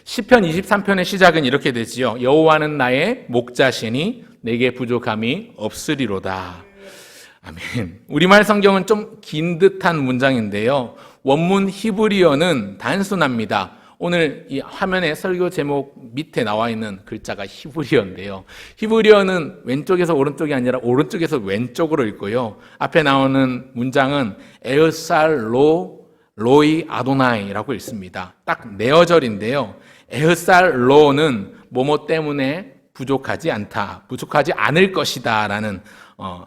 시편 23편의 시작은 이렇게 되지요. 여호와는 나의 목자시니 내게 부족함이 없으리로다. 아멘. 우리말 성경은 좀 긴 듯한 문장인데요. 원문 히브리어는 단순합니다. 오늘 이 화면에 설교 제목 밑에 나와 있는 글자가 히브리어인데요. 히브리어는 왼쪽에서 오른쪽이 아니라 오른쪽에서 왼쪽으로 읽고요. 앞에 나오는 문장은 에흐살 로이 아도나이라고 읽습니다. 딱 네 어절인데요. 에흐살 로는 뭐뭐 때문에 부족하지 않다, 부족하지 않을 것이다 라는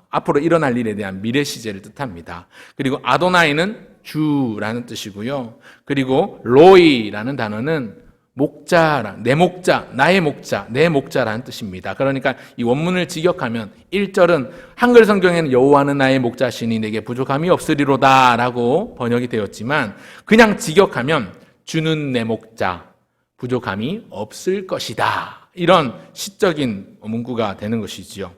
앞으로 일어날 일에 대한 미래 시제를 뜻합니다. 그리고 아도나이는 주라는 뜻이고요. 그리고 로이라는 단어는 목자, 내 목자, 나의 목자, 내 목자라는 뜻입니다. 그러니까 이 원문을 직역하면 1절은 한글 성경에는 여호와는 나의 목자시니 내게 부족함이 없으리로다 라고 번역이 되었지만 그냥 직역하면 주는 내 목자, 부족함이 없을 것이다. 이런 시적인 문구가 되는 것이지요.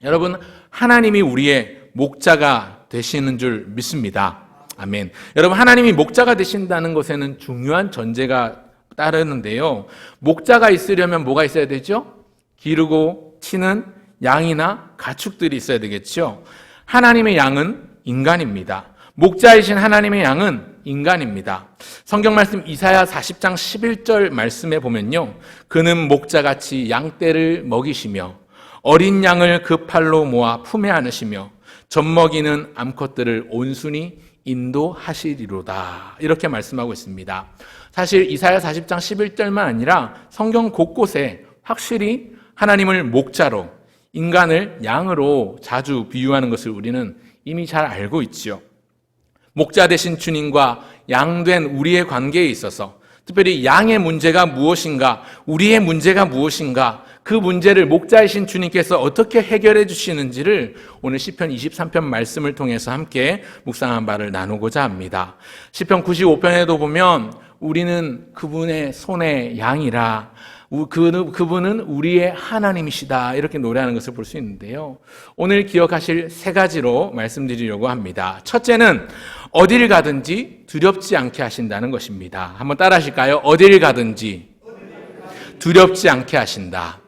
여러분, 하나님이 우리의 목자가 되시는 줄 믿습니다. 아멘. 여러분, 하나님이 목자가 되신다는 것에는 중요한 전제가 따르는데요. 목자가 있으려면 뭐가 있어야 되죠? 기르고 치는 양이나 가축들이 있어야 되겠죠. 하나님의 양은 인간입니다. 목자이신 하나님의 양은 인간입니다. 성경 말씀 이사야 40장 11절 말씀에 보면요. 그는 목자같이 양떼를 먹이시며 어린 양을 그 팔로 모아 품에 안으시며 젖먹이는 암컷들을 온순히 인도하시리로다. 이렇게 말씀하고 있습니다. 사실 이사야 40장 11절만 아니라 성경 곳곳에 확실히 하나님을 목자로, 인간을 양으로 자주 비유하는 것을 우리는 이미 잘 알고 있지요. 목자 되신 주님과 양된 우리의 관계에 있어서 특별히 양의 문제가 무엇인가, 우리의 문제가 무엇인가, 그 문제를 목자이신 주님께서 어떻게 해결해 주시는지를 오늘 시편 23편 말씀을 통해서 함께 묵상한 바를 나누고자 합니다. 시편 95편에도 보면 우리는 그분의 손의 양이라, 그분은 우리의 하나님이시다, 이렇게 노래하는 것을 볼 수 있는데요. 오늘 기억하실 세 가지로 말씀드리려고 합니다. 첫째는 어딜 가든지 두렵지 않게 하신다는 것입니다. 한번 따라 하실까요? 어딜 가든지 두렵지 않게 하신다.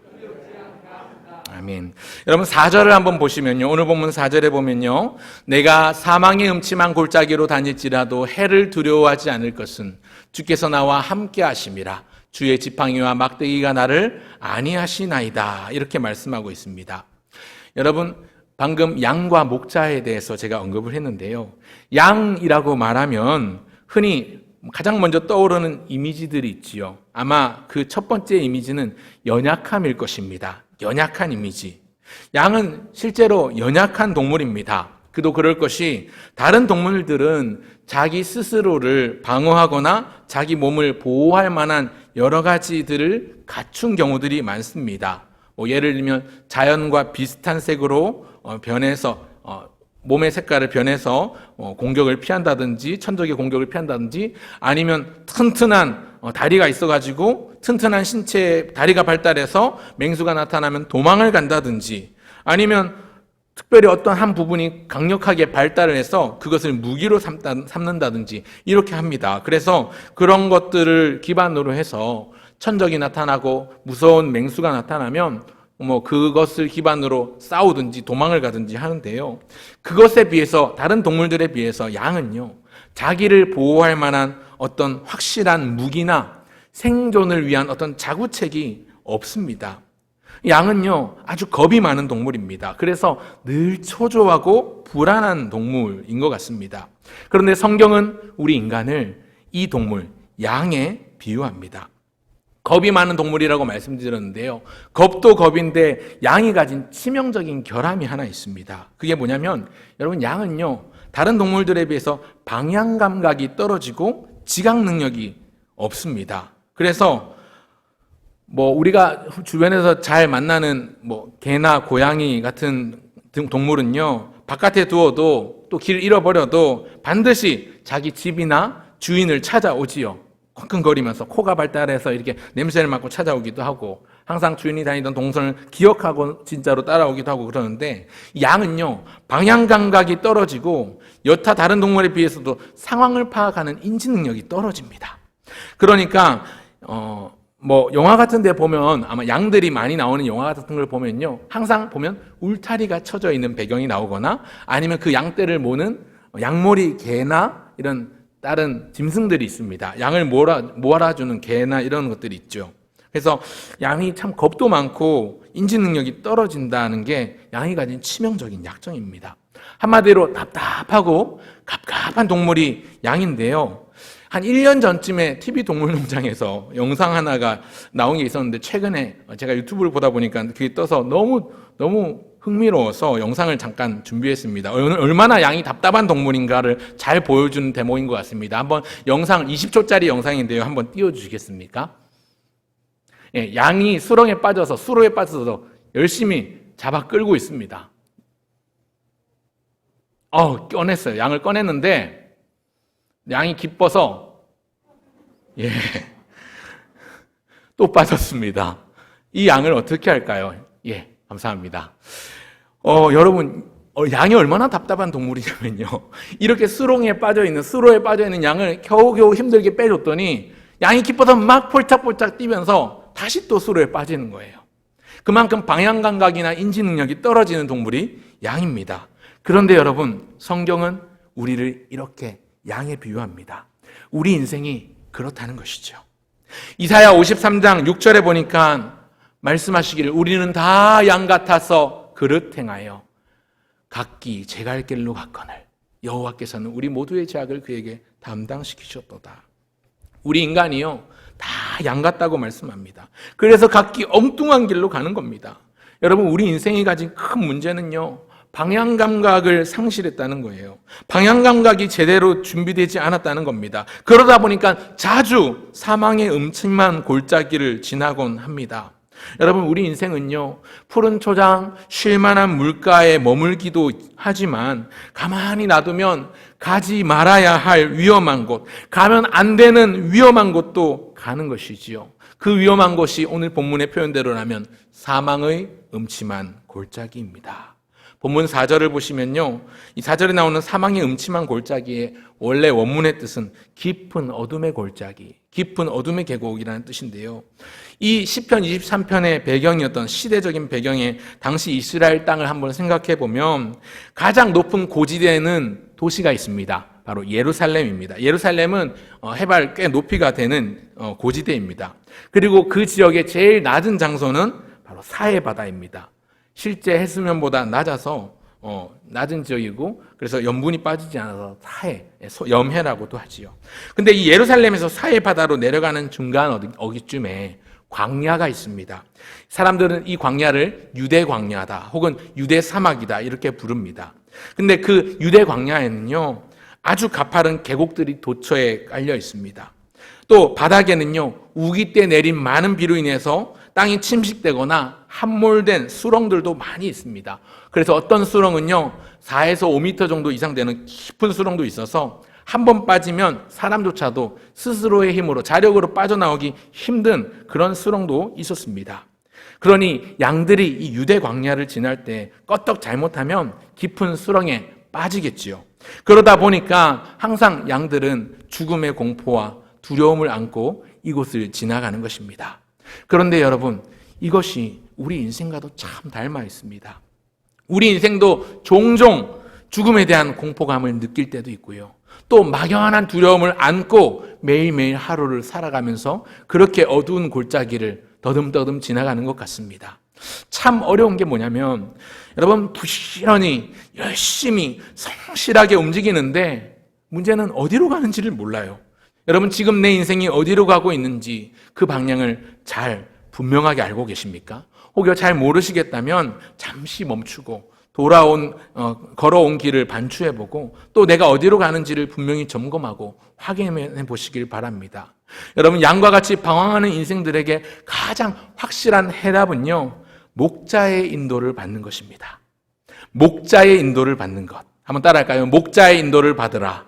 아멘. 여러분 4절을 한번 보시면요. 오늘 본문 4절에 보면요. 내가 사망의 음침한 골짜기로 다닐지라도 해를 두려워하지 않을 것은 주께서 나와 함께 하심이라. 주의 지팡이와 막대기가 나를 안위하시나이다. 이렇게 말씀하고 있습니다. 여러분 방금 양과 목자에 대해서 제가 언급을 했는데요. 양이라고 말하면 흔히 가장 먼저 떠오르는 이미지들이 있지요. 아마 그 첫 번째 이미지는 연약함일 것입니다. 연약한 이미지. 양은 실제로 연약한 동물입니다. 그도 그럴 것이 다른 동물들은 자기 스스로를 방어하거나 자기 몸을 보호할 만한 여러 가지들을 갖춘 경우들이 많습니다. 예를 들면 자연과 비슷한 색으로 변해서 몸의 색깔을 변해서 공격을 피한다든지 천적의 공격을 피한다든지 아니면 튼튼한 다리가 있어가지고 튼튼한 신체에 다리가 발달해서 맹수가 나타나면 도망을 간다든지 아니면 특별히 어떤 한 부분이 강력하게 발달을 해서 그것을 무기로 삼는다든지 이렇게 합니다. 그래서 그런 것들을 기반으로 해서 천적이 나타나고 무서운 맹수가 나타나면 그것을 기반으로 싸우든지 도망을 가든지 하는데요. 그것에 비해서 다른 동물들에 비해서 양은요. 자기를 보호할 만한 어떤 확실한 무기나 생존을 위한 어떤 자구책이 없습니다. 양은요. 아주 겁이 많은 동물입니다. 그래서 늘 초조하고 불안한 동물인 것 같습니다. 그런데 성경은 우리 인간을 이 동물, 양에 비유합니다. 겁이 많은 동물이라고 말씀드렸는데요. 겁도 겁인데 양이 가진 치명적인 결함이 하나 있습니다. 그게 뭐냐면 여러분 양은요. 다른 동물들에 비해서 방향 감각이 떨어지고 지각 능력이 없습니다. 그래서 우리가 주변에서 잘 만나는 개나 고양이 같은 동물은요. 바깥에 두어도 또 길 잃어버려도 반드시 자기 집이나 주인을 찾아오지요. 킁킁거리면서 코가 발달해서 이렇게 냄새를 맡고 찾아오기도 하고 항상 주인이 다니던 동선을 기억하고 진짜로 따라오기도 하고 그러는데 양은요. 방향 감각이 떨어지고 여타 다른 동물에 비해서도 상황을 파악하는 인지 능력이 떨어집니다. 그러니까 영화 같은 데 보면 아마 양들이 많이 나오는 영화 같은 걸 보면요. 항상 보면 울타리가 쳐져 있는 배경이 나오거나 아니면 그 양떼를 모는 양모리 개나 이런 다른 짐승들이 있습니다. 양을 몰아주는 개나 이런 것들이 있죠. 그래서 양이 참 겁도 많고 인지 능력이 떨어진다는 게 양이 가진 치명적인 약점입니다. 한마디로 답답하고 갑갑한 동물이 양인데요. 한 1년 전쯤에 TV 동물농장에서 영상 하나가 나온 게 있었는데 최근에 제가 유튜브를 보다 보니까 그게 떠서 너무 흥미로워서 영상을 잠깐 준비했습니다. 얼마나 양이 답답한 동물인가를 잘 보여주는 대목인 것 같습니다. 한번 영상 20초짜리 영상인데요. 한번 띄워주시겠습니까? 예, 양이 수렁에 빠져서 열심히 잡아 끌고 있습니다. 꺼냈어요. 양을 꺼냈는데 양이 기뻐서 또 빠졌습니다. 이 양을 어떻게 할까요? 감사합니다. 여러분, 양이 얼마나 답답한 동물이냐면요. 이렇게 수로에 빠져 있는 양을 겨우겨우 힘들게 빼줬더니 양이 기뻐서 막 폴짝폴짝 뛰면서 다시 또 수로에 빠지는 거예요. 그만큼 방향 감각이나 인지 능력이 떨어지는 동물이 양입니다. 그런데 여러분, 성경은 우리를 이렇게 양에 비유합니다. 우리 인생이 그렇다는 것이죠. 이사야 53장 6절에 보니까 말씀하시기를 우리는 다 양 같아서 그릇 행하여 각기 제 갈 길로 갔거늘 여호와께서는 우리 모두의 죄악을 그에게 담당시키셨도다. 우리 인간이요 다 양 같다고 말씀합니다. 그래서 각기 엉뚱한 길로 가는 겁니다. 여러분, 우리 인생이 가진 큰 문제는요 방향 감각을 상실했다는 거예요. 방향 감각이 제대로 준비되지 않았다는 겁니다. 그러다 보니까 자주 사망의 음침한 골짜기를 지나곤 합니다. 여러분, 우리 인생은요 푸른 초장, 쉴만한 물가에 머물기도 하지만 가만히 놔두면 가지 말아야 할 위험한 곳, 가면 안 되는 위험한 곳도 가는 것이지요. 그 위험한 곳이 오늘 본문의 표현대로라면 사망의 음침한 골짜기입니다. 본문 4절을 보시면요, 이 4절에 나오는 사망의 음침한 골짜기의 원래 원문의 뜻은 깊은 어둠의 골짜기, 깊은 어둠의 계곡이라는 뜻인데요. 이 시편 23편의 배경이었던 시대적인 배경에 당시 이스라엘 땅을 한번 생각해 보면 가장 높은 고지대에는 도시가 있습니다. 바로 예루살렘입니다. 예루살렘은 해발 꽤 높이가 되는 고지대입니다. 그리고 그 지역의 제일 낮은 장소는 바로 사해 바다입니다. 실제 해수면보다 낮아서 낮은 지역이고 그래서 염분이 빠지지 않아서 사해, 염해라고도 하지요. 근데 이 예루살렘에서 사해 바다로 내려가는 중간 어기쯤에 광야가 있습니다. 사람들은 이 광야를 유대 광야다 혹은 유대 사막이다 이렇게 부릅니다. 근데 그 유대 광야에는요 아주 가파른 계곡들이 도처에 깔려 있습니다. 또 바닥에는요 우기 때 내린 많은 비로 인해서 땅이 침식되거나 함몰된 수렁들도 많이 있습니다. 그래서 어떤 수렁은요 4에서 5m 정도 이상 되는 깊은 수렁도 있어서 한 번 빠지면 사람조차도 스스로의 힘으로 자력으로 빠져나오기 힘든 그런 수렁도 있었습니다. 그러니 양들이 이 유대 광야를 지날 때 껐떡 잘못하면 깊은 수렁에 빠지겠지요. 그러다 보니까 항상 양들은 죽음의 공포와 두려움을 안고 이곳을 지나가는 것입니다. 그런데 여러분, 이것이 우리 인생과도 참 닮아 있습니다. 우리 인생도 종종 죽음에 대한 공포감을 느낄 때도 있고요. 또 막연한 두려움을 안고 매일매일 하루를 살아가면서 그렇게 어두운 골짜기를 더듬더듬 지나가는 것 같습니다. 참 어려운 게 뭐냐면 여러분, 부지런히 열심히 성실하게 움직이는데 문제는 어디로 가는지를 몰라요. 여러분, 지금 내 인생이 어디로 가고 있는지 그 방향을 잘 분명하게 알고 계십니까? 혹여 잘 모르시겠다면 잠시 멈추고 걸어온 길을 반추해보고 또 내가 어디로 가는지를 분명히 점검하고 확인해 보시길 바랍니다. 여러분, 양과 같이 방황하는 인생들에게 가장 확실한 해답은요, 목자의 인도를 받는 것입니다. 목자의 인도를 받는 것. 한번 따라할까요? 목자의 인도를 받으라.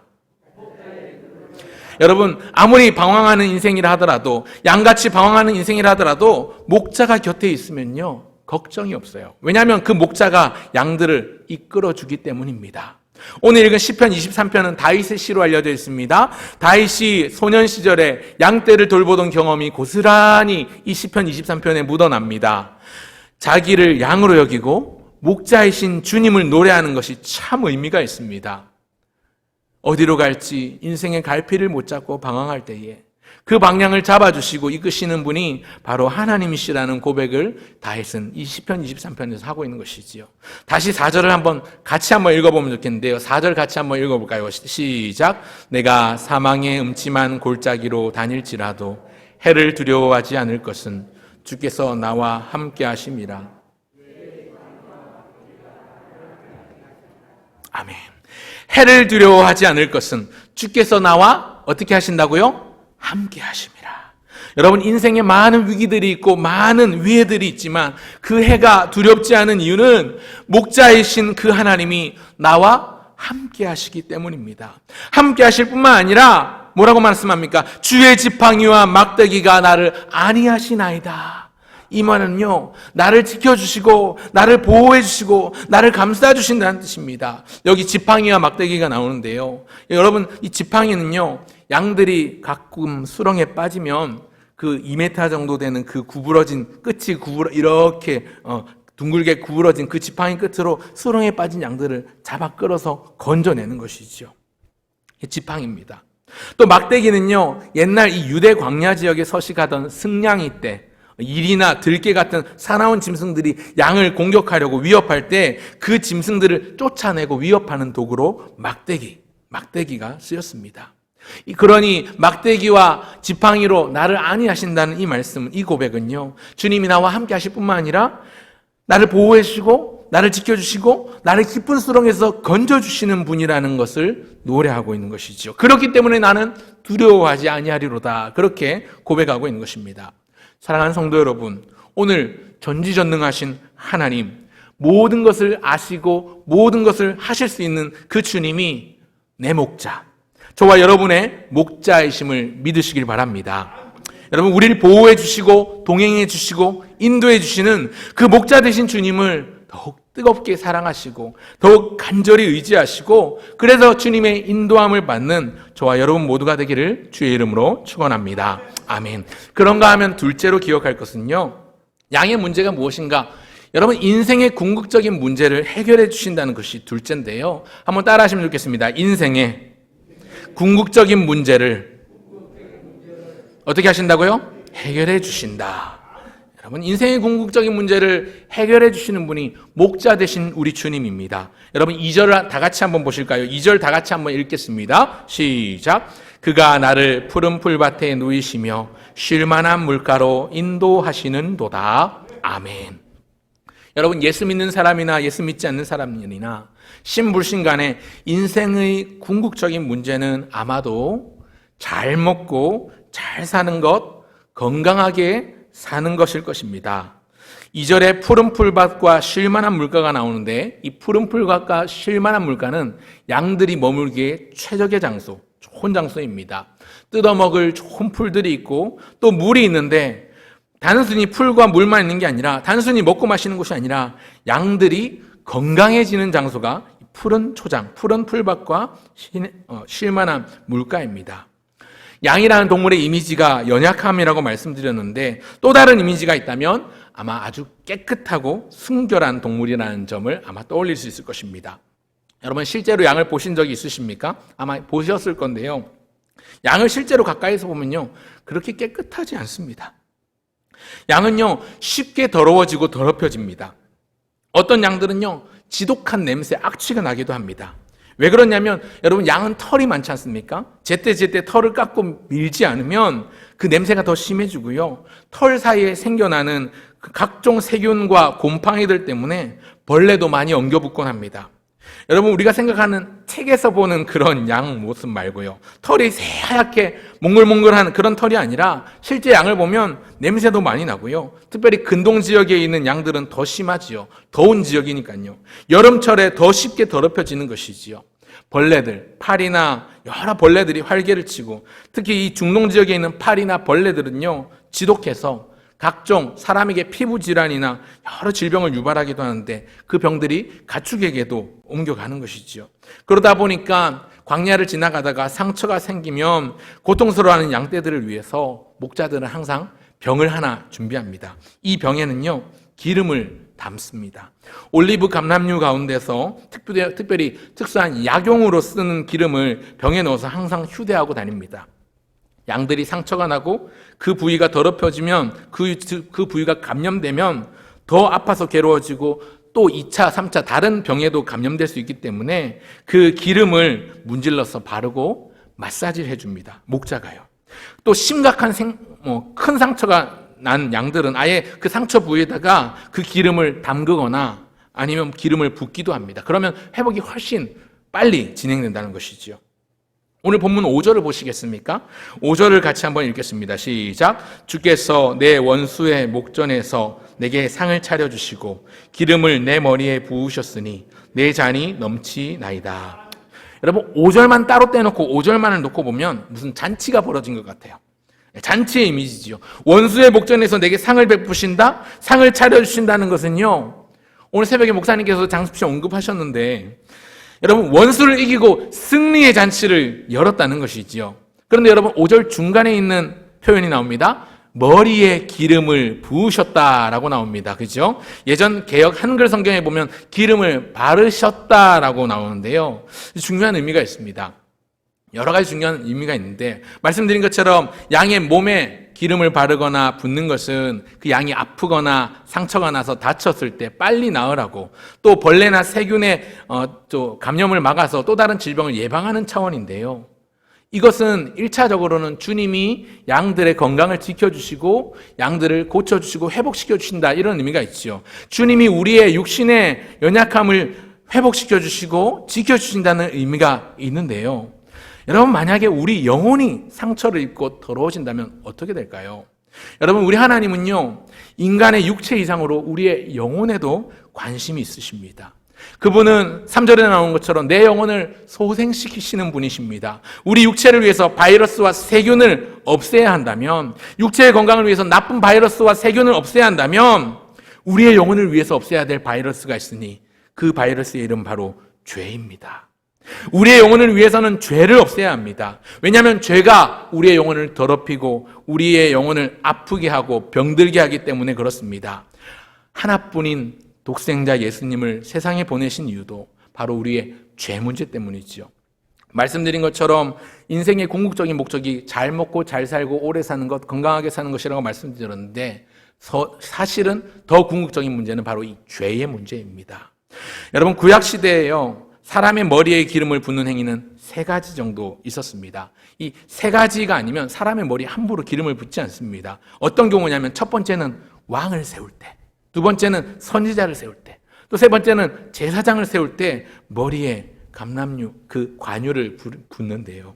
여러분, 아무리 방황하는 인생이라 하더라도, 양같이 방황하는 인생이라 하더라도 목자가 곁에 있으면요 걱정이 없어요. 왜냐하면 그 목자가 양들을 이끌어주기 때문입니다. 오늘 읽은 시편 23편은 다윗의 시로 알려져 있습니다. 다윗이 소년 시절에 양떼를 돌보던 경험이 고스란히 이 시편 23편에 묻어납니다. 자기를 양으로 여기고 목자이신 주님을 노래하는 것이 참 의미가 있습니다. 어디로 갈지 인생의 갈피를 못 잡고 방황할 때에 그 방향을 잡아주시고 이끄시는 분이 바로 하나님이시라는 고백을 다윗은 이 시편 23편에서 하고 있는 것이지요. 다시 4절을 같이 한번 읽어보면 좋겠는데요. 4절 같이 한번 읽어볼까요? 시작. 내가 사망의 음침한 골짜기로 다닐지라도 해를 두려워하지 않을 것은 주께서 나와 함께 하심이라. 아멘. 해를 두려워하지 않을 것은 주께서 나와 어떻게 하신다고요? 함께 하심이라. 여러분, 인생에 많은 위기들이 있고 많은 위해들이 있지만 그 해가 두렵지 않은 이유는 목자이신 그 하나님이 나와 함께 하시기 때문입니다. 함께 하실 뿐만 아니라 뭐라고 말씀합니까? 주의 지팡이와 막대기가 나를 안위하시나이다. 이 말은요, 나를 지켜주시고 나를 보호해주시고 나를 감싸주신다는 뜻입니다. 여기 지팡이와 막대기가 나오는데요, 여러분, 이 지팡이는요, 양들이 가끔 수렁에 빠지면 그 2m 정도 되는 그 구부러진 끝이 이렇게 둥글게 구부러진 그 지팡이 끝으로 수렁에 빠진 양들을 잡아 끌어서 건져내는 것이죠. 지팡이입니다. 또 막대기는요, 옛날 이 유대 광야 지역에 서식하던 승냥이 때 일이나 들개 같은 사나운 짐승들이 양을 공격하려고 위협할 때 그 짐승들을 쫓아내고 위협하는 도구로 막대기가 쓰였습니다. 그러니 막대기와 지팡이로 나를 안위하신다는 이 말씀은, 이 고백은요, 주님이 나와 함께 하실 뿐만 아니라 나를 보호해 주시고 나를 지켜주시고 나를 깊은 수렁에서 건져주시는 분이라는 것을 노래하고 있는 것이죠. 그렇기 때문에 나는 두려워하지 아니하리로다, 그렇게 고백하고 있는 것입니다. 사랑하는 성도 여러분, 오늘 전지전능하신 하나님, 모든 것을 아시고 모든 것을 하실 수 있는 그 주님이 내 목자, 저와 여러분의 목자이심을 믿으시길 바랍니다. 여러분, 우리를 보호해 주시고 동행해 주시고 인도해 주시는 그 목자 되신 주님을 더욱 뜨겁게 사랑하시고 더욱 간절히 의지하시고, 그래서 주님의 인도함을 받는 저와 여러분 모두가 되기를 주의 이름으로 축원합니다. 아멘. 그런가 하면 둘째로 기억할 것은요, 양의 문제가 무엇인가? 여러분, 인생의 궁극적인 문제를 해결해 주신다는 것이 둘째인데요, 한번 따라 하시면 좋겠습니다. 인생의 궁극적인 문제를 어떻게 하신다고요? 해결해 주신다. 여러분, 인생의 궁극적인 문제를 해결해 주시는 분이 목자 되신 우리 주님입니다. 여러분, 2절 다 같이 한번 보실까요? 2절 다 같이 한번 읽겠습니다. 시작. 그가 나를 푸른 풀밭에 누이시며 쉴 만한 물가로 인도하시는 도다. 아멘. 여러분, 예수 믿는 사람이나 예수 믿지 않는 사람이나 신불신간에 인생의 궁극적인 문제는 아마도 잘 먹고 잘 사는 것, 건강하게 사는 것일 것입니다. 2절에 푸른 풀밭과 쉴만한 물가가 나오는데, 이 푸른 풀밭과 쉴만한 물가는 양들이 머물기에 최적의 장소, 좋은 장소입니다. 뜯어먹을 좋은 풀들이 있고 또 물이 있는데, 단순히 풀과 물만 있는 게 아니라, 단순히 먹고 마시는 곳이 아니라 양들이 건강해지는 장소가 푸른 초장, 푸른 풀밭과 쉴만한 물가입니다. 양이라는 동물의 이미지가 연약함이라고 말씀드렸는데, 또 다른 이미지가 있다면 아마 아주 깨끗하고 순결한 동물이라는 점을 아마 떠올릴 수 있을 것입니다. 여러분, 실제로 양을 보신 적이 있으십니까? 아마 보셨을 건데요, 양을 실제로 가까이서 보면요, 그렇게 깨끗하지 않습니다. 양은요, 쉽게 더러워지고 더럽혀집니다. 어떤 양들은요, 지독한 냄새, 악취가 나기도 합니다. 왜 그러냐면, 여러분, 양은 털이 많지 않습니까? 제때제때 털을 깎고 밀지 않으면 그 냄새가 더 심해지고요, 털 사이에 생겨나는 그 각종 세균과 곰팡이들 때문에 벌레도 많이 엉겨붙곤 합니다. 여러분, 우리가 생각하는 책에서 보는 그런 양 모습 말고요, 털이 새하얗게 몽글몽글한 그런 털이 아니라 실제 양을 보면 냄새도 많이 나고요, 특별히 근동 지역에 있는 양들은 더 심하지요. 더운 지역이니까요. 여름철에 더 쉽게 더럽혀지는 것이지요. 벌레들, 파리나 여러 벌레들이 활개를 치고, 특히 이 중동 지역에 있는 파리나 벌레들은요, 지독해서 각종 사람에게 피부 질환이나 여러 질병을 유발하기도 하는데 그 병들이 가축에게도 옮겨가는 것이지요. 그러다 보니까 광야를 지나가다가 상처가 생기면 고통스러워하는 양떼들을 위해서 목자들은 항상 병을 하나 준비합니다. 이 병에는요, 기름을 담습니다. 올리브 감람류 가운데서 특별히 특수한 약용으로 쓰는 기름을 병에 넣어서 항상 휴대하고 다닙니다. 양들이 상처가 나고 그 부위가 더럽혀지면 그 부위가 감염되면 더 아파서 괴로워지고 또 2차, 3차 다른 병에도 감염될 수 있기 때문에 그 기름을 문질러서 바르고 마사지를 해줍니다. 목자가요. 또 심각한 큰 상처가 난 양들은 아예 그 상처 부위에다가 그 기름을 담그거나 아니면 기름을 붓기도 합니다. 그러면 회복이 훨씬 빨리 진행된다는 것이죠. 오늘 본문 5절을 보시겠습니까? 5절을 같이 한번 읽겠습니다. 시작. 주께서 내 원수의 목전에서 내게 상을 차려주시고 기름을 내 머리에 부으셨으니 내 잔이 넘치나이다. 여러분 5절만 따로 떼놓고 5절만을 놓고 보면 무슨 잔치가 벌어진 것 같아요. 잔치의 이미지죠. 원수의 목전에서 내게 상을 베푸신다? 상을 차려주신다는 것은요, 오늘 새벽에 목사님께서 장습시 언급하셨는데 여러분 원수를 이기고 승리의 잔치를 열었다는 것이지요. 그런데 여러분 5절 중간에 있는 표현이 나옵니다. 머리에 기름을 부으셨다라고 나옵니다. 그죠? 예전 개역 한글 성경에 보면 기름을 바르셨다라고 나오는데요. 중요한 의미가 있습니다. 여러 가지 중요한 의미가 있는데 말씀드린 것처럼 양의 몸에 기름을 바르거나 붓는 것은 그 양이 아프거나 상처가 나서 다쳤을 때 빨리 나으라고, 또 벌레나 세균의 또 감염을 막아서 또 다른 질병을 예방하는 차원인데요. 이것은 1차적으로는 주님이 양들의 건강을 지켜주시고 양들을 고쳐주시고 회복시켜주신다, 이런 의미가 있죠. 주님이 우리의 육신의 연약함을 회복시켜주시고 지켜주신다는 의미가 있는데요. 여러분 만약에 우리 영혼이 상처를 입고 더러워진다면 어떻게 될까요? 여러분 우리 하나님은요, 인간의 육체 이상으로 우리의 영혼에도 관심이 있으십니다. 그분은 3절에 나온 것처럼 내 영혼을 소생시키시는 분이십니다. 우리 육체를 위해서 바이러스와 세균을 없애야 한다면, 육체의 건강을 위해서 나쁜 바이러스와 세균을 없애야 한다면 우리의 영혼을 위해서 없애야 될 바이러스가 있으니 그 바이러스의 이름 바로 죄입니다. 우리의 영혼을 위해서는 죄를 없애야 합니다. 왜냐하면 죄가 우리의 영혼을 더럽히고 우리의 영혼을 아프게 하고 병들게 하기 때문에 그렇습니다. 하나뿐인 독생자 예수님을 세상에 보내신 이유도 바로 우리의 죄 문제 때문이죠. 말씀드린 것처럼 인생의 궁극적인 목적이 잘 먹고 잘 살고 오래 사는 것, 건강하게 사는 것이라고 말씀드렸는데 사실은 더 궁극적인 문제는 바로 이 죄의 문제입니다. 여러분 구약시대에요, 사람의 머리에 기름을 붓는 행위는 3가지 정도 있었습니다. 이 3가지가 아니면 사람의 머리에 함부로 기름을 붓지 않습니다. 어떤 경우냐면 첫 번째는 왕을 세울 때, 두 번째는 선지자를 세울 때, 또 세 번째는 제사장을 세울 때 머리에 감람류, 그 관유를 붓는데요.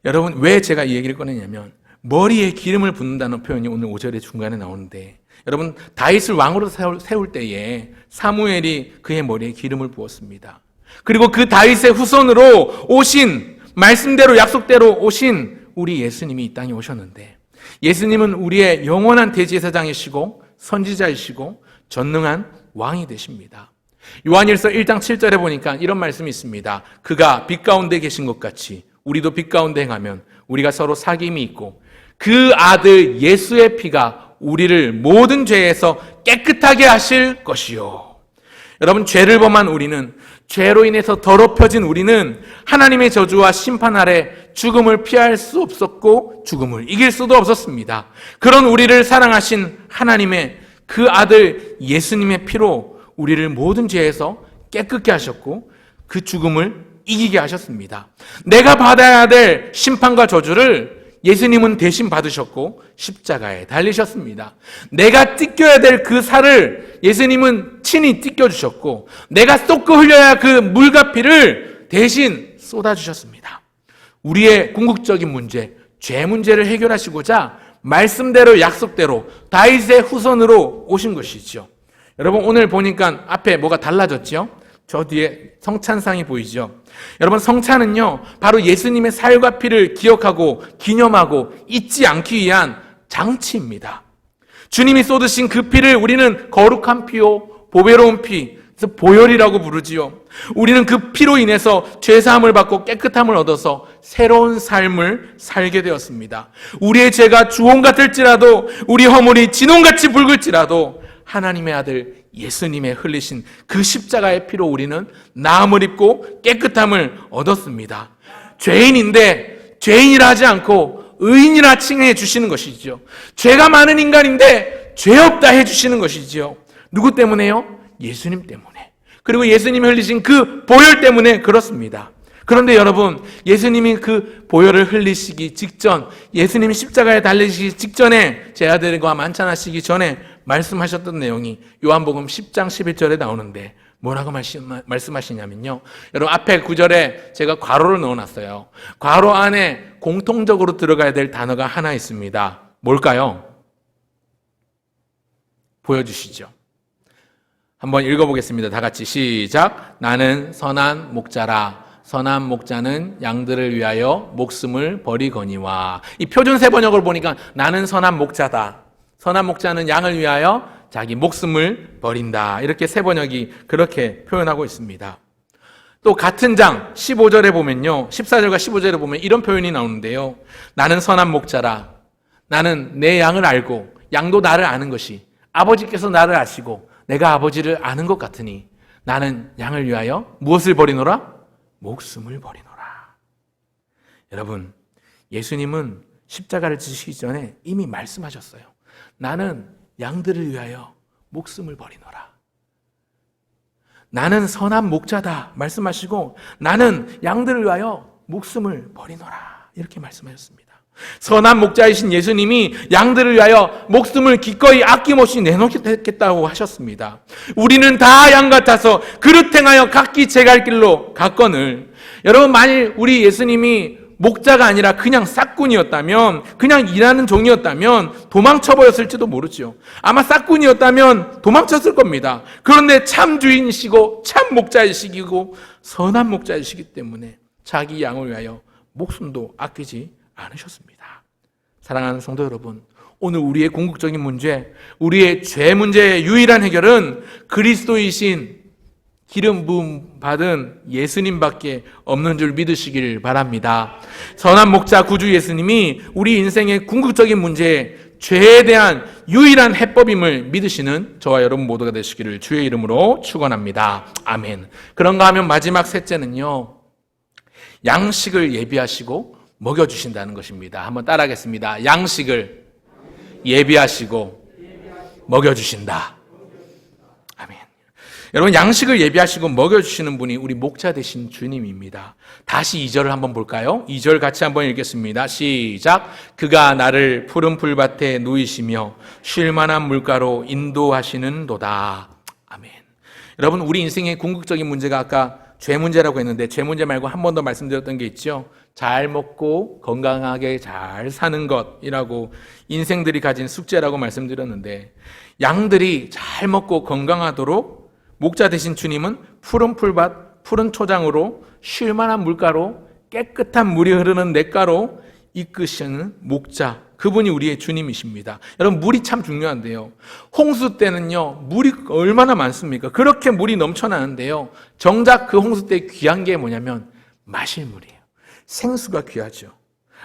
여러분 왜 제가 이 얘기를 꺼내냐면 머리에 기름을 붓는다는 표현이 오늘 5절의 중간에 나오는데, 여러분 다윗을 왕으로 세울 때에 사무엘이 그의 머리에 기름을 부었습니다. 그리고 그 다윗의 후손으로 오신, 말씀대로 약속대로 오신 우리 예수님이 이 땅에 오셨는데, 예수님은 우리의 영원한 대제사장이시고 선지자이시고 전능한 왕이 되십니다. 요한일서 1장 7절에 보니까 이런 말씀이 있습니다. 그가 빛 가운데 계신 것 같이 우리도 빛 가운데 행하면 우리가 서로 사귐이 있고 그 아들 예수의 피가 우리를 모든 죄에서 깨끗하게 하실 것이요. 여러분 죄를 범한 우리는, 죄로 인해서 더럽혀진 우리는 하나님의 저주와 심판 아래 죽음을 피할 수 없었고 죽음을 이길 수도 없었습니다. 그런 우리를 사랑하신 하나님의 그 아들 예수님의 피로 우리를 모든 죄에서 깨끗게 하셨고 그 죽음을 이기게 하셨습니다. 내가 받아야 될 심판과 저주를 예수님은 대신 받으셨고 십자가에 달리셨습니다. 내가 찢겨야 될 그 살을 예수님은 친히 찢겨주셨고 내가 쏟고 흘려야 그 물과 피를 대신 쏟아주셨습니다. 우리의 궁극적인 문제, 죄 문제를 해결하시고자 말씀대로 약속대로 다윗의 후손으로 오신 것이죠. 여러분 오늘 보니까 앞에 뭐가 달라졌죠? 저 뒤에 성찬상이 보이죠? 여러분 성찬은요 바로 예수님의 살과 피를 기억하고 기념하고 잊지 않기 위한 장치입니다. 주님이 쏟으신 그 피를 우리는 거룩한 피요, 보배로운 피, 그래서 보혈이라고 부르지요. 우리는 그 피로 인해서 죄사함을 받고 깨끗함을 얻어서 새로운 삶을 살게 되었습니다. 우리의 죄가 주홍 같을지라도, 우리 허물이 진홍같이 붉을지라도 하나님의 아들 예수님의 흘리신 그 십자가의 피로 우리는 나음을 입고 깨끗함을 얻었습니다. 죄인인데 죄인이라 하지 않고 의인이라 칭해 주시는 것이죠. 죄가 많은 인간인데 죄 없다 해 주시는 것이지요. 누구 때문에요? 예수님 때문에. 그리고 예수님이 흘리신 그 보혈 때문에 그렇습니다. 그런데 여러분, 예수님이 그 보혈을 흘리시기 직전, 예수님이 십자가에 달리시기 직전에 제 아들과 만찬하시기 전에 말씀하셨던 내용이 요한복음 10장 11절에 나오는데 뭐라고 말씀하시냐면요. 여러분, 앞에 구절에 제가 괄호를 넣어놨어요. 괄호 안에 공통적으로 들어가야 될 단어가 하나 있습니다. 뭘까요? 보여주시죠. 한번 읽어보겠습니다. 다 같이 시작. 나는 선한 목자라. 선한 목자는 양들을 위하여 목숨을 버리거니와. 이 표준세 번역을 보니까 나는 선한 목자다. 선한 목자는 양을 위하여 자기 목숨을 버린다. 이렇게 세 번역이 그렇게 표현하고 있습니다. 또 같은 장 15절에 보면요. 14절과 15절에 보면 이런 표현이 나오는데요. 나는 선한 목자라. 나는 내 양을 알고 양도 나를 아는 것이 아버지께서 나를 아시고 내가 아버지를 아는 것 같으니 나는 양을 위하여 무엇을 버리노라? 목숨을 버리노라. 여러분, 예수님은 십자가를 지시기 전에 이미 말씀하셨어요. 나는 양들을 위하여 목숨을 버리노라. 나는 선한 목자다 말씀하시고 나는 양들을 위하여 목숨을 버리노라 이렇게 말씀하셨습니다. 선한 목자이신 예수님이 양들을 위하여 목숨을 기꺼이 아낌없이 내놓겠다고 하셨습니다. 우리는 다 양 같아서 그릇 행하여 각기 제 갈 길로 갔거늘. 여러분, 만일 우리 예수님이 목자가 아니라 그냥 싹꾼이었다면, 그냥 일하는 종이었다면 도망쳐버렸을지도 모르죠. 아마 싹꾼이었다면 도망쳤을 겁니다. 그런데 참 주인이시고 참 목자이시고 선한 목자이시기 때문에 자기 양을 위하여 목숨도 아끼지 않으셨습니다. 사랑하는 성도 여러분, 오늘 우리의 궁극적인 문제, 우리의 죄 문제의 유일한 해결은 그리스도이신 기름 부음 받은 예수님밖에 없는 줄 믿으시길 바랍니다. 선한 목자 구주 예수님이 우리 인생의 궁극적인 문제에 죄에 대한 유일한 해법임을 믿으시는 저와 여러분 모두가 되시기를 주의 이름으로 축원합니다. 아멘. 그런가 하면 마지막 셋째는요, 양식을 예비하시고 먹여주신다는 것입니다. 한번 따라하겠습니다. 양식을 예비하시고 먹여주신다. 아멘. 여러분, 양식을 예비하시고 먹여주시는 분이 우리 목자 되신 주님입니다. 다시 2절을 한번 볼까요? 2절 같이 한번 읽겠습니다. 시작. 그가 나를 푸른 풀밭에 누이시며 쉴만한 물가로 인도하시는 도다. 아멘. 여러분, 우리 인생의 궁극적인 문제가 아까 죄 문제라고 했는데 죄 문제 말고 한 번 더 말씀드렸던 게 있죠. 잘 먹고 건강하게 잘 사는 것이라고 인생들이 가진 숙제라고 말씀드렸는데, 양들이 잘 먹고 건강하도록 목자 되신 주님은 푸른 풀밭, 푸른 초장으로 쉴만한 물가로 깨끗한 물이 흐르는 냇가로 이끄시는 목자, 그분이 우리의 주님이십니다. 여러분, 물이 참 중요한데요. 홍수 때는요, 물이 얼마나 많습니까? 그렇게 물이 넘쳐나는데요. 정작 그 홍수 때 귀한 게 뭐냐면 마실 물이에요. 생수가 귀하죠.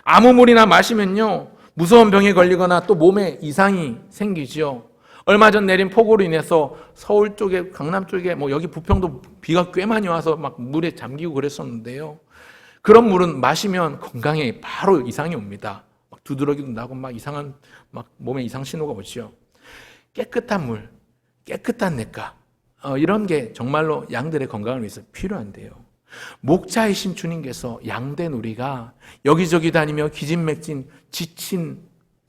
아무 물이나 마시면요, 무서운 병에 걸리거나 또 몸에 이상이 생기죠. 얼마 전 내린 폭우로 인해서 서울 쪽에, 강남 쪽에, 여기 부평도 비가 꽤 많이 와서 막 물에 잠기고 그랬었는데요. 그런 물은 마시면 건강에 바로 이상이 옵니다. 막 두드러기도 나고 막 이상한, 몸에 이상 신호가 오죠. 깨끗한 물, 깨끗한 냇가, 이런 게 정말로 양들의 건강을 위해서 필요한데요. 목자이신 주님께서 양된 우리가 여기저기 다니며 기진맥진 지친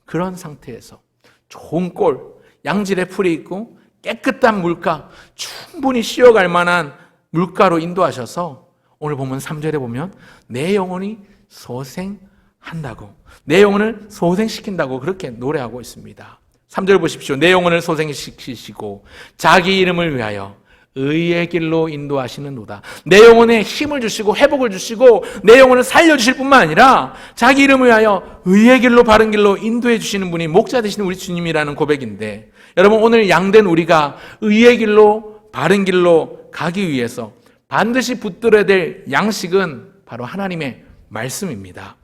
그런 상태에서 좋은 꼴, 양질의 풀이 있고 깨끗한 물가, 충분히 쉬어갈 만한 물가로 인도하셔서 오늘 보면 3절에 보면 내 영혼이 소생한다고, 내 영혼을 소생시킨다고 그렇게 노래하고 있습니다. 3절 보십시오. 내 영혼을 소생시키시고 자기 이름을 위하여 의의 길로 인도하시는도다. 내 영혼에 힘을 주시고 회복을 주시고 내 영혼을 살려주실 뿐만 아니라 자기 이름을 위하여 의의 길로 바른 길로 인도해 주시는 분이 목자 되시는 우리 주님이라는 고백인데, 여러분 오늘 양된 우리가 의의 길로 바른 길로 가기 위해서 반드시 붙들어야 될 양식은 바로 하나님의 말씀입니다.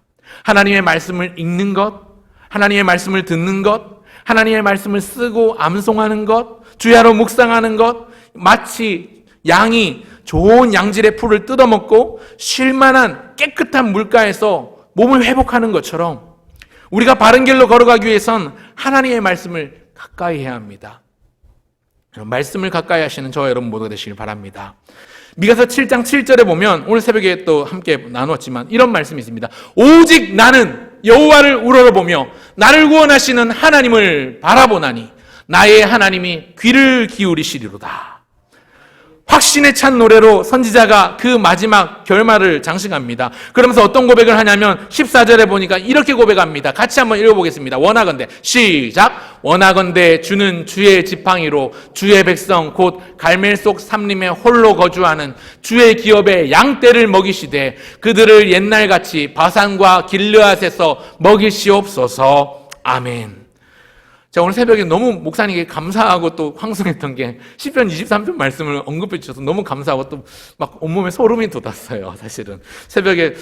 하나님의 말씀을 읽는 것, 하나님의 말씀을 듣는 것, 하나님의 말씀을 쓰고 암송하는 것, 주야로 묵상하는 것, 마치 양이 좋은 양질의 풀을 뜯어먹고 쉴만한 깨끗한 물가에서 몸을 회복하는 것처럼 우리가 바른 길로 걸어가기 위해선 하나님의 말씀을 가까이 해야 합니다. 말씀을 가까이 하시는 저와 여러분 모두가 되시길 바랍니다. 미가서 7장 7절에 보면 오늘 새벽에 또 함께 나누었지만 이런 말씀이 있습니다. 오직 나는 여호와를 우러러보며 나를 구원하시는 하나님을 바라보나니 나의 하나님이 귀를 기울이시리로다. 확신에 찬 노래로 선지자가 그 마지막 결말을 장식합니다. 그러면서 어떤 고백을 하냐면 14절에 보니까 이렇게 고백합니다. 같이 한번 읽어보겠습니다. 원하건대 시작. 원하건대 주는 주의 지팡이로 주의 백성 곧 갈멜 속 삼림에 홀로 거주하는 주의 기업의 양떼를 먹이시되 그들을 옛날같이 바산과 길르앗에서 먹이시옵소서. 아멘. 자, 오늘 새벽에 너무 목사님께 감사하고 또 황송했던 게 시편 23편 말씀을 언급해 주셔서 너무 감사하고 또 막 온몸에 소름이 돋았어요. 사실은 새벽에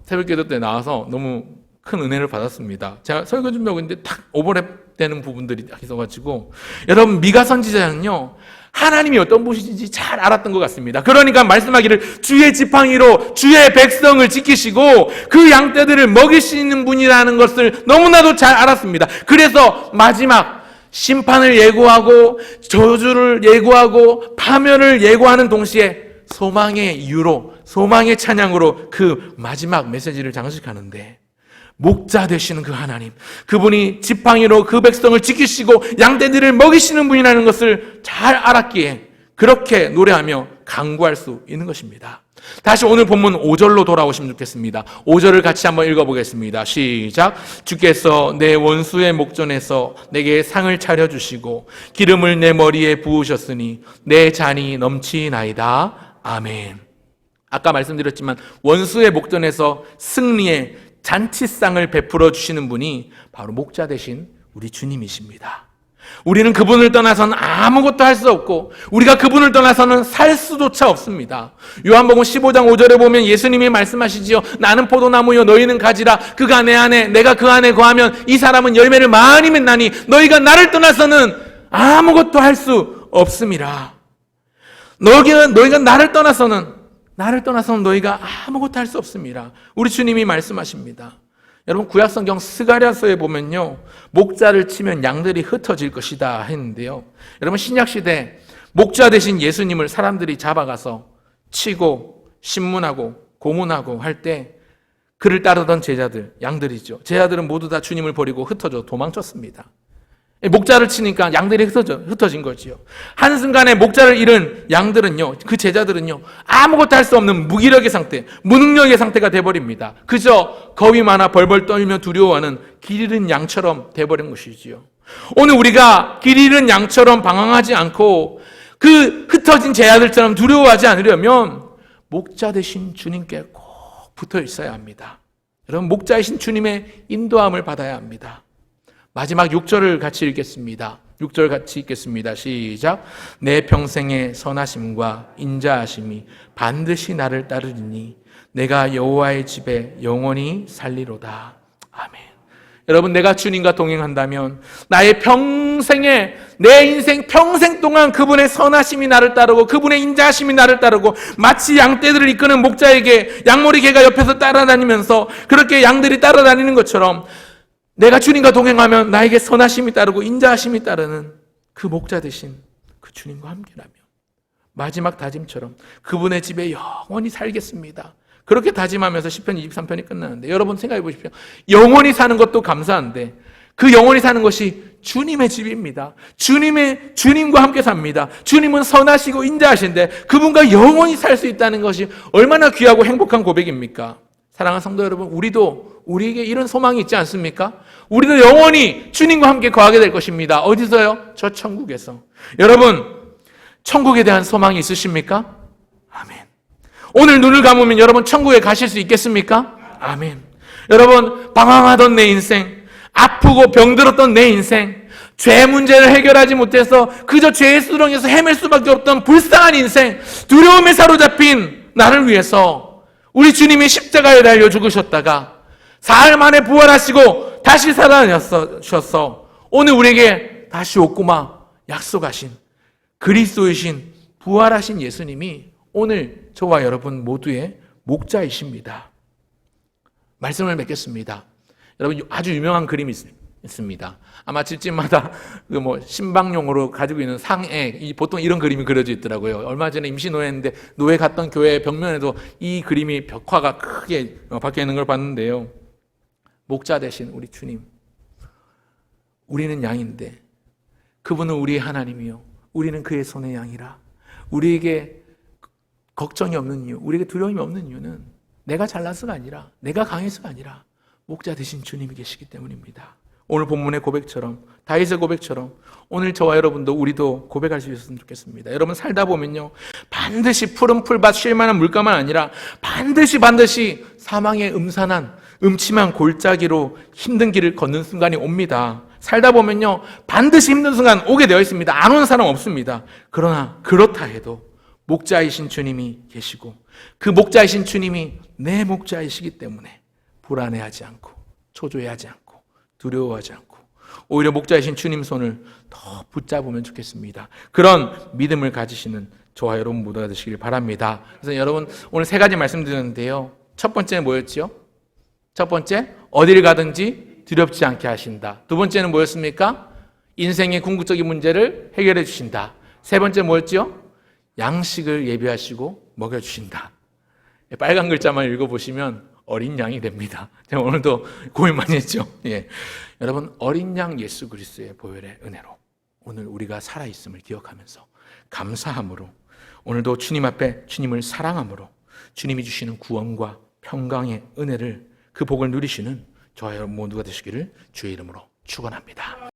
새벽 기도 때 나와서 너무 큰 은혜를 받았습니다. 제가 설교 준비하고 있는데 딱 오버랩 되는 부분들이 있어가지고, 여러분 미가 선지자는요 하나님이 어떤 분이신지 잘 알았던 것 같습니다. 그러니까 말씀하기를 주의 지팡이로 주의 백성을 지키시고 그 양떼들을 먹이시는 분이라는 것을 너무나도 잘 알았습니다. 그래서 마지막 심판을 예고하고 저주를 예고하고 파멸을 예고하는 동시에 소망의 이유로, 소망의 찬양으로 그 마지막 메시지를 장식하는데, 목자 되시는 그 하나님, 그분이 지팡이로 그 백성을 지키시고 양떼들을 먹이시는 분이라는 것을 잘 알았기에 그렇게 노래하며 간구할 수 있는 것입니다. 다시 오늘 본문 5절로 돌아오시면 좋겠습니다. 5절을 같이 한번 읽어보겠습니다. 시작. 주께서 내 원수의 목전에서 내게 상을 차려주시고 기름을 내 머리에 부으셨으니 내 잔이 넘치나이다. 아멘. 아까 말씀드렸지만 원수의 목전에서 승리의 잔치상을 베풀어 주시는 분이 바로 목자 되신 우리 주님이십니다. 우리는 그분을 떠나서는 아무것도 할 수 없고 우리가 그분을 떠나서는 살 수조차 없습니다. 요한복음 15장 5절에 보면 예수님이 말씀하시지요. 나는 포도나무요 너희는 가지라. 그가 내 안에 내가 그 안에 거하면 이 사람은 열매를 많이 맺나니 너희가 나를 떠나서는 아무것도 할 수 없음이라. 너희가 나를 떠나서는 너희가 아무것도 할 수 없습니다. 우리 주님이 말씀하십니다. 여러분 구약성경 스가랴서에 보면요 목자를 치면 양들이 흩어질 것이다 했는데요, 여러분 신약시대 목자 되신 예수님을 사람들이 잡아가서 치고 신문하고 고문하고 할 때 그를 따르던 제자들, 양들이죠. 제자들은 모두 다 주님을 버리고 흩어져 도망쳤습니다. 목자를 치니까 양들이 흩어진 거지요. 한순간에 목자를 잃은 양들은요, 그 제자들은요, 아무것도 할 수 없는 무기력의 상태, 무능력의 상태가 돼버립니다. 그저 겁이 많아 벌벌 떨며 두려워하는 길 잃은 양처럼 돼버린 것이지요. 오늘 우리가 길 잃은 양처럼 방황하지 않고 그 흩어진 제자들처럼 두려워하지 않으려면 목자 되신 주님께 꼭 붙어 있어야 합니다. 여러분 목자이신 주님의 인도함을 받아야 합니다. 마지막 6절을 같이 읽겠습니다. 6절 같이 읽겠습니다. 시작. 내 평생의 선하심과 인자하심이 반드시 나를 따르리니 내가 여호와의 집에 영원히 살리로다. 아멘. 여러분 내가 주님과 동행한다면 나의 평생에, 내 인생 평생 동안 그분의 선하심이 나를 따르고 그분의 인자하심이 나를 따르고, 마치 양떼들을 이끄는 목자에게 양머리 개가 옆에서 따라다니면서 그렇게 양들이 따라다니는 것처럼 내가 주님과 동행하면 나에게 선하심이 따르고 인자하심이 따르는 그 목자 되신 그 주님과 함께라면 마지막 다짐처럼 그분의 집에 영원히 살겠습니다. 그렇게 다짐하면서 시편 23편이 끝나는데, 여러분 생각해 보십시오. 영원히 사는 것도 감사한데 그 영원히 사는 것이 주님의 집입니다. 주님과 함께 삽니다. 주님은 선하시고 인자하신데 그분과 영원히 살 수 있다는 것이 얼마나 귀하고 행복한 고백입니까? 사랑하는 성도 여러분, 우리에게 이런 소망이 있지 않습니까? 우리도 영원히 주님과 함께 거하게 될 것입니다. 어디서요? 저 천국에서. 여러분, 천국에 대한 소망이 있으십니까? 아멘. 오늘 눈을 감으면 여러분 천국에 가실 수 있겠습니까? 아멘. 여러분 방황하던 내 인생, 아프고 병들었던 내 인생, 죄 문제를 해결하지 못해서 그저 죄의 수렁에서 헤맬 수밖에 없던 불쌍한 인생, 두려움에 사로잡힌 나를 위해서 우리 주님이 십자가에 달려 죽으셨다가 사흘 만에 부활하시고 다시 살아나셔서 오늘 우리에게 다시 오구마 약속하신 그리스도이신 부활하신 예수님이 오늘 저와 여러분 모두의 목자이십니다. 말씀을 맺겠습니다. 여러분 아주 유명한 그림이 있습니다. 아마 집집마다 신방용으로 가지고 있는 상에 보통 이런 그림이 그려져 있더라고요. 얼마 전에 임시노예인데 노예 갔던 교회 벽면에도 이 그림이 벽화가 크게 박혀 있는 걸 봤는데요. 목자 되신 우리 주님, 우리는 양인데 그분은 우리의 하나님이요 우리는 그의 손의 양이라. 우리에게 걱정이 없는 이유, 우리에게 두려움이 없는 이유는 내가 잘나서가 아니라, 내가 강해서가 아니라 목자 되신 주님이 계시기 때문입니다. 오늘 본문의 고백처럼, 다윗의 고백처럼 오늘 저와 여러분도 우리도 고백할 수 있었으면 좋겠습니다. 여러분 살다 보면요, 반드시 푸른 풀밭 쉴만한 물가만 아니라 반드시 사망의 음침한 골짜기로 힘든 길을 걷는 순간이 옵니다. 살다 보면요, 반드시 힘든 순간 오게 되어 있습니다. 안 오는 사람 없습니다. 그러나 그렇다 해도 목자이신 주님이 계시고 그 목자이신 주님이 내 목자이시기 때문에 불안해하지 않고 초조해하지 않고 두려워하지 않고 오히려 목자이신 주님 손을 더 붙잡으면 좋겠습니다. 그런 믿음을 가지시는 저와 여러분 모두가 되시길 바랍니다. 그래서 여러분 오늘 세 가지 말씀드렸는데요. 첫 번째는 뭐였죠? 첫 번째, 어디를 가든지 두렵지 않게 하신다. 두 번째는 뭐였습니까? 인생의 궁극적인 문제를 해결해 주신다. 세 번째 뭐였죠? 양식을 예비하시고 먹여주신다. 빨간 글자만 읽어보시면 어린 양이 됩니다. 제가 오늘도 고민 많이 했죠. 예. 여러분 어린 양 예수 그리스도의 보혈의 은혜로 오늘 우리가 살아있음을 기억하면서 감사함으로 오늘도 주님 앞에 주님을 사랑함으로 주님이 주시는 구원과 평강의 은혜를 그 복을 누리시는 저와 여러분 모두가 되시기를 주의 이름으로 축원합니다.